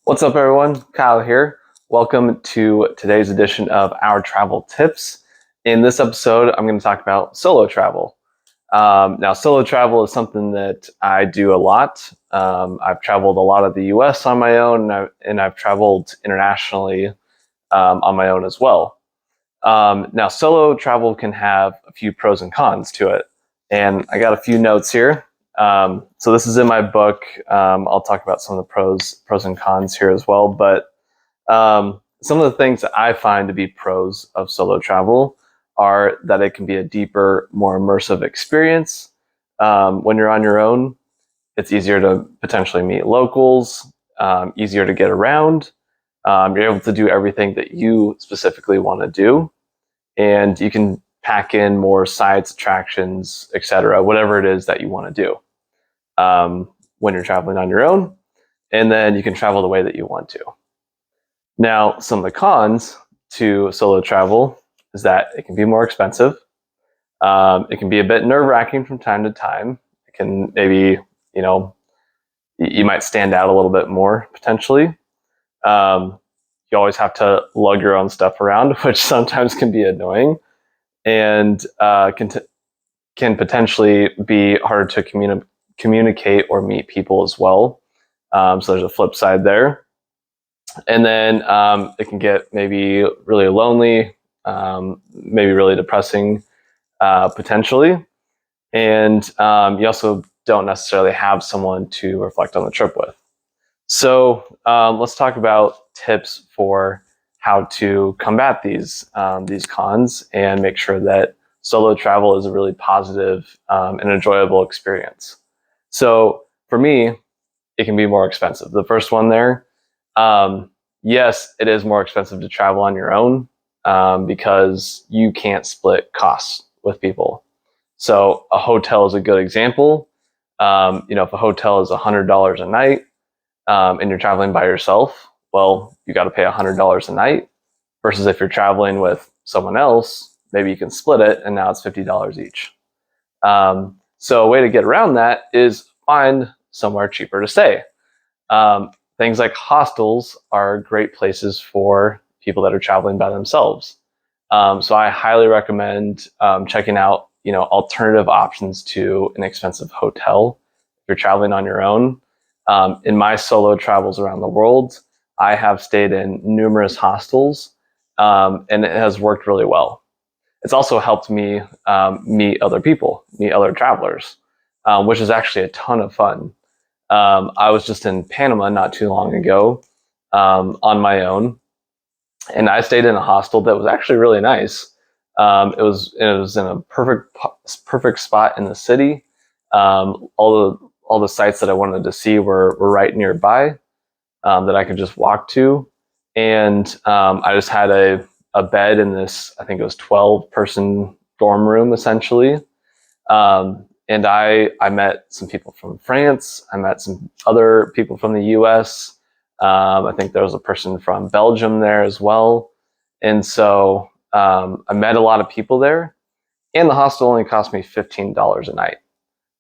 What's up, everyone? Kyle here. Welcome to today's edition of Our Travel Tips. In this episode, I'm going to talk about solo travel. Now, solo travel is something that I do a lot. I've traveled a lot of the US on my own, and I've traveled internationally on my own as well. Now, solo travel can have a few pros and cons to it, and I got a few notes here. So this is in my book. I'll talk about some of the pros and cons here as well. But some of the things that I find to be pros of solo travel are that it can be a deeper, more immersive experience. When you're on your own, it's easier to potentially meet locals, easier to get around. You're able to do everything that you specifically want to do, and you can pack in more sites, attractions, etc., whatever it is that you want to do when you're traveling on your own, and then you can travel the way that you want to. Now, some of the cons to solo travel is that it can be more expensive. It can be a bit nerve-wracking from time to time. It can maybe, you might stand out a little bit more potentially. You always have to lug your own stuff around, which sometimes can be annoying, and can potentially be harder to communicate or meet people as well. So there's a flip side there. And then it can get maybe really lonely, maybe really depressing potentially. And you also don't necessarily have someone to reflect on the trip with. So let's talk about tips for how to combat these cons and make sure that solo travel is a really positive and enjoyable experience. So for me, it can be more expensive. The first one there, yes, it is more expensive to travel on your own because you can't split costs with people. So a hotel is a good example. If a hotel is $100 a night and you're traveling by yourself, well, you got to pay $100 a night. Versus if you're traveling with someone else, maybe you can split it, and now it's $50 each. So a way to get around that is find somewhere cheaper to stay. Things like hostels are great places for people that are traveling by themselves. So I highly recommend checking out, alternative options to an expensive hotel if you're traveling on your own. In my solo travels around the world, I have stayed in numerous hostels, and it has worked really well. It's also helped me meet other people, meet other travelers, which is actually a ton of fun. I was just in Panama not too long ago on my own, and I stayed in a hostel that was actually really nice. It was in a perfect spot in the city. All the sites that I wanted to see were right nearby that I could just walk to, and I just had a bed in this, I think it was 12-person dorm room essentially. And I met some people from France. I met some other people from the US. I think there was a person from Belgium there as well. And so I met a lot of people there, and the hostel only cost me $15 a night.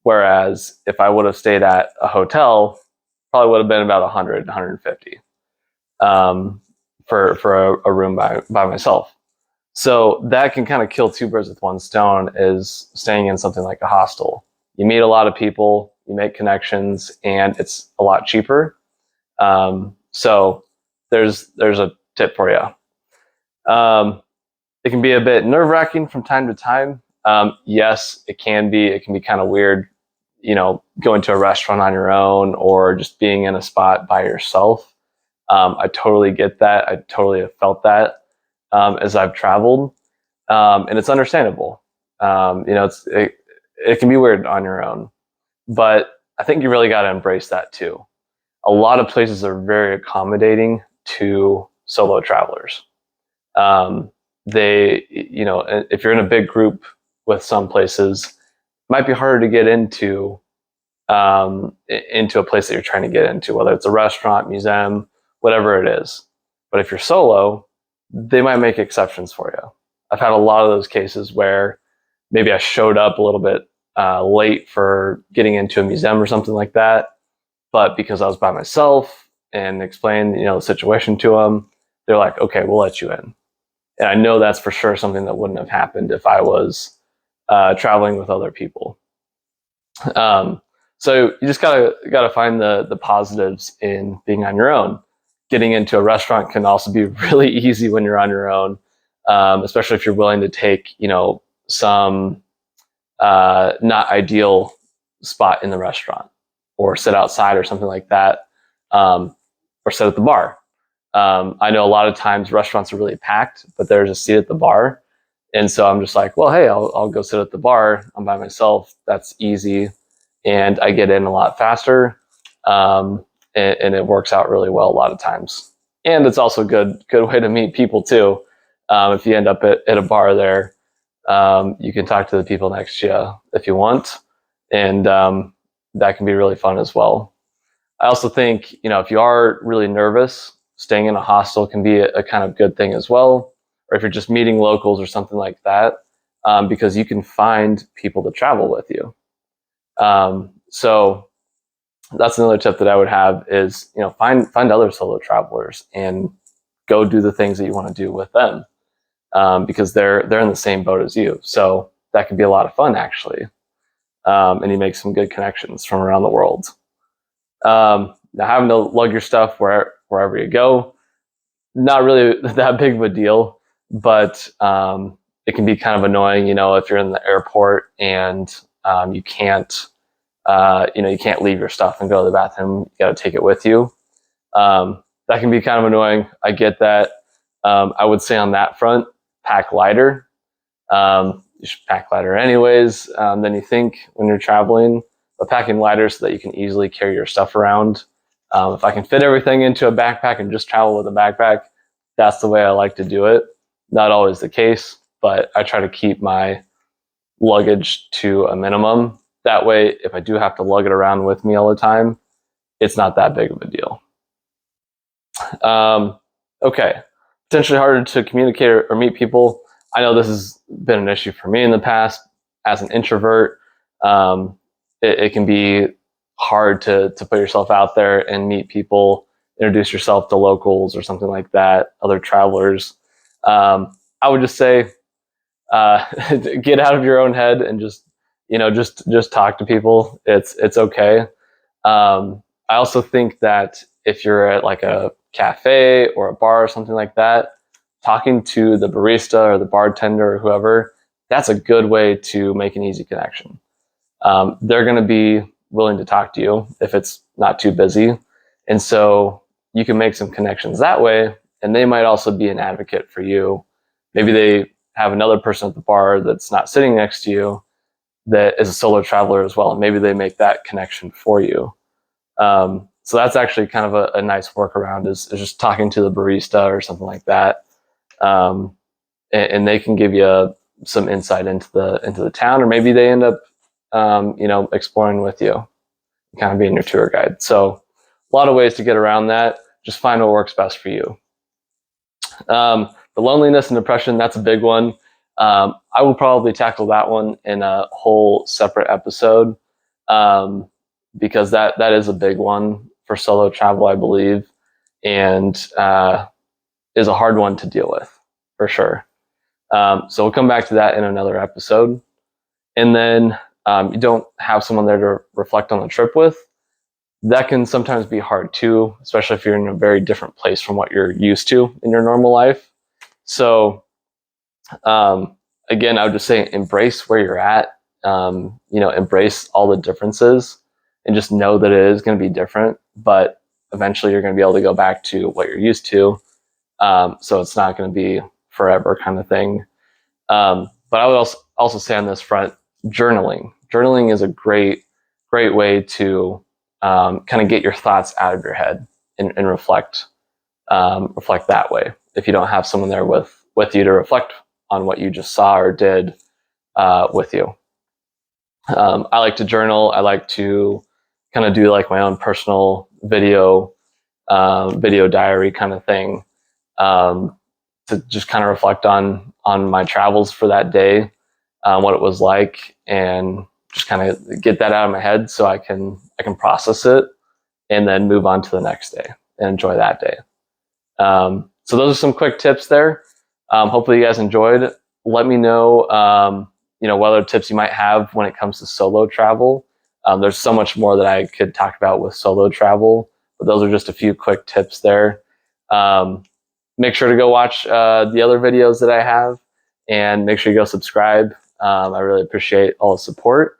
Whereas if I would have stayed at a hotel, probably would have been about 100, 150 for a room by myself. So that can kind of kill two birds with one stone, is staying in something like a hostel. You meet a lot of people, you make connections, and it's a lot cheaper. So there's a tip for you. It can be a bit nerve-wracking from time to time. Yes, it can be. It can be kind of weird, going to a restaurant on your own or just being in a spot by yourself. I totally get that. I totally have felt that. As I've traveled, and it's understandable. It can be weird on your own, but I think you really got to embrace that too. A lot of places are very accommodating to solo travelers. If you're in a big group with some places, it might be harder to get into a place that you're trying to get into, whether it's a restaurant, museum, whatever it is. But if you're solo, they might make exceptions for you. I've had a lot of those cases where maybe I showed up a little bit late for getting into a museum or something like that, but because I was by myself and explain, the situation to them, they're like, okay, we'll let you in. And I know that's for sure something that wouldn't have happened if I was traveling with other people. So you just gotta find the positives in being on your own. Getting into a restaurant can also be really easy when you're on your own, especially if you're willing to take some not ideal spot in the restaurant, or sit outside or something like that, or sit at the bar. I know a lot of times restaurants are really packed, but there's a seat at the bar. And so I'm just like, well, hey, I'll go sit at the bar. I'm by myself. That's easy. And I get in a lot faster. And it works out really well a lot of times. And it's also a good way to meet people too. If you end up at a bar there, you can talk to the people next to you if you want. And that can be really fun as well. I also think, if you are really nervous, staying in a hostel can be a kind of good thing as well. Or if you're just meeting locals or something like that, because you can find people to travel with you. So that's another tip that I would have is, find other solo travelers and go do the things that you want to do with them, because they're in the same boat as you. So that can be a lot of fun, actually. And you make some good connections from around the world. Now, having to lug your stuff wherever you go, not really that big of a deal, but it can be kind of annoying, if you're in the airport and you can't leave your stuff and go to the bathroom. You got to take it with you. That can be kind of annoying. I get that. I would say on that front, pack lighter. You should pack lighter anyways than you think when you're traveling, but packing lighter so that you can easily carry your stuff around. If I can fit everything into a backpack and just travel with a backpack, that's the way I like to do it. Not always the case, but I try to keep my luggage to a minimum. That way, if I do have to lug it around with me all the time, it's not that big of a deal. Okay, potentially harder to communicate or meet people. I know this has been an issue for me in the past. As an introvert, it can be hard to put yourself out there and meet people, introduce yourself to locals or something like that, other travelers. I would just say, get out of your own head and just talk to people. It's okay. I also think that if you're at like a cafe or a bar or something like that, talking to the barista or the bartender or whoever, that's a good way to make an easy connection. They're going to be willing to talk to you if it's not too busy. And so you can make some connections that way. And they might also be an advocate for you. Maybe they have another person at the bar that's not sitting next to you that is a solo traveler as well. And maybe they make that connection for you. So that's actually kind of a nice workaround is just talking to the barista or something like that. And they can give you some insight into the town, or maybe they end up, exploring with you, kind of being your tour guide. So a lot of ways to get around that. Just find what works best for you. The loneliness and depression, that's a big one. I will probably tackle that one in a whole separate episode, because that is a big one for solo travel, I believe, and is a hard one to deal with for sure. So we'll come back to that in another episode. And then you don't have someone there to reflect on the trip with. That can sometimes be hard too, especially if you're in a very different place from what you're used to in your normal life. So again, I would just say embrace where you're at, embrace all the differences and just know that it is going to be different, but eventually you're going to be able to go back to what you're used to. So it's not going to be forever kind of thing. But I would also say on this front, journaling. Journaling is a great way to kind of get your thoughts out of your head and reflect that way. If you don't have someone there with you to reflect on what you just saw or did with you. I like to journal. I like to kind of do like my own personal video diary kind of thing, to just kind of reflect on my travels for that day, what it was like, and just kind of get that out of my head so I can process it and then move on to the next day and enjoy that day. So those are some quick tips there. Hopefully you guys enjoyed. Let me know, what other tips you might have when it comes to solo travel. There's so much more that I could talk about with solo travel, but those are just a few quick tips there. Make sure to go watch the other videos that I have, and make sure you go subscribe. I really appreciate all the support,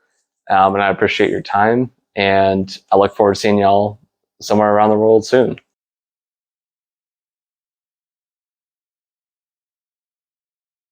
and I appreciate your time, and I look forward to seeing y'all somewhere around the world soon.